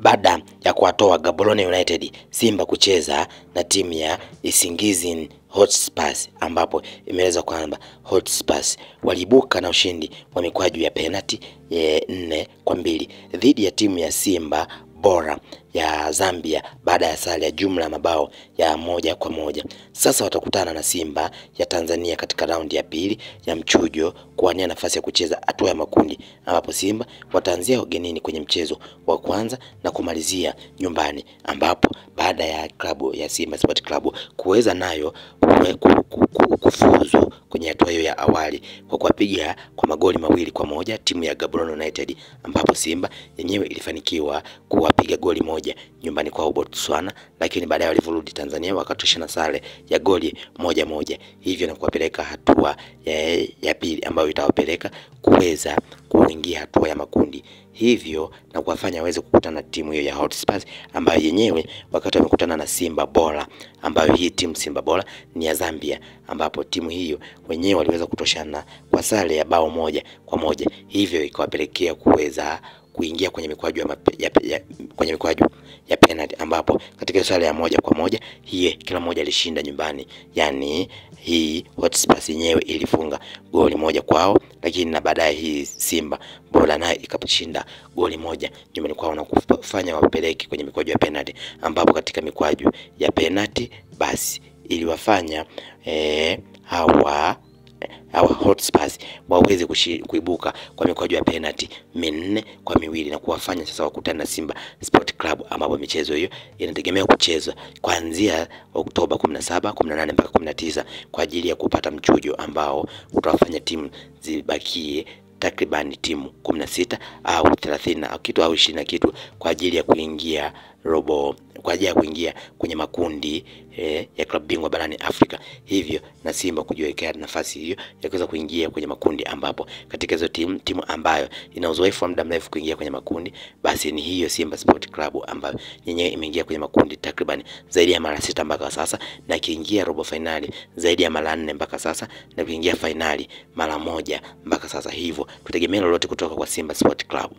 baada ya kuwatoa Gaborone United, Simba kucheza na timu ya Isingizini Hotspurs, ambapo imeelezwa kwamba Hotspurs waliibuka na ushindi wa mikwaju ya penalty 4-2 dhidi ya timu ya Simba Bora ya Zambia baada ya sare ya jumla ya mabao ya 1-1. Sasa watakutana na Simba ya Tanzania katika raundi ya pili ya mchujo kuwania nafasi ya kucheza hatua ya makundi, ambapo Simba wataanzia ugenini kwenye mchezo wa kwanza na kumalizia nyumbani, ambapo baada ya klabu ya Simba Sport Club kuweza nayo kufuzu kwenye hatua hiyo ya awali kwa kuwapiga kwa magoli 2-1 timu ya Gaborone United, ambapo Simba yenyewe ilifanikiwa kuwapiga goli 1 nyumbani kwa Botswana, lakini baadaye walivurudi Tanzania wakatoshana sare ya goli 1-1, hivyo na kuwapeleka hatua ya pili ambayo itawapeleka kuweza kuingia hatua ya makundi, hivyo na kuwafanya waweze kukutana na timu hiyo ya Hotspurs ambayo yenyewe wakati wamekutana na Simba Bora, ambayo hii timu Simba Bora ni ya Zambia, ambapo timu hiyo wenyewe waliweza kutoshana kwa sare ya bao 1-1, hivyo ikawapelekea kuweza kuingia kwenye mikwaju ya penalty, ambapo katika sare ya 1-1 hii kila mmoja alishinda nyumbani, yani hii Hotspurs yenyewe ilifunga goli 1 kwao, lakini na baadaye hii Simba Bora naye ikashinda goli 1 nyumbani kwao na kufanya wapeleke kwenye mikwaju ya penalty, ambapo katika mikwaju ya penalty basi iliwafanya hawa Hotspurs waweze kuibuka kwa mikwaju ya penalty 4-2 na kuwafanya sasa wakutana na Simba Sport Club, ambapo michezo hiyo inategemea kuchezwa kuanzia Oktoba 17, 18 mpaka 19 kwa ajili ya kupata mchujo ambao utawafanya timu zibakie takriban timu 16 au 30 au kitu au 20 kitu kwa ajili ya kuingia kuingia kwenye makundi ya klabu bingwa barani Afrika, hivyo na Simba kujiwekea nafasi hiyo ya kuweza kuingia kwenye makundi, ambapo katika hizo timu ambayo ina uzoefu wa muda mrefu kuingia kwenye makundi basi ni hiyo Simba Sport Club, ambayo yenyewe imeingia kwenye makundi takriban zaidi ya mara 6 mpaka sasa, na kiingia robo finali zaidi ya mara 4 mpaka sasa, na kuingia finali mara 1 mpaka sasa, hivyo tutegemea lolote kutoka kwa Simba Sport Club.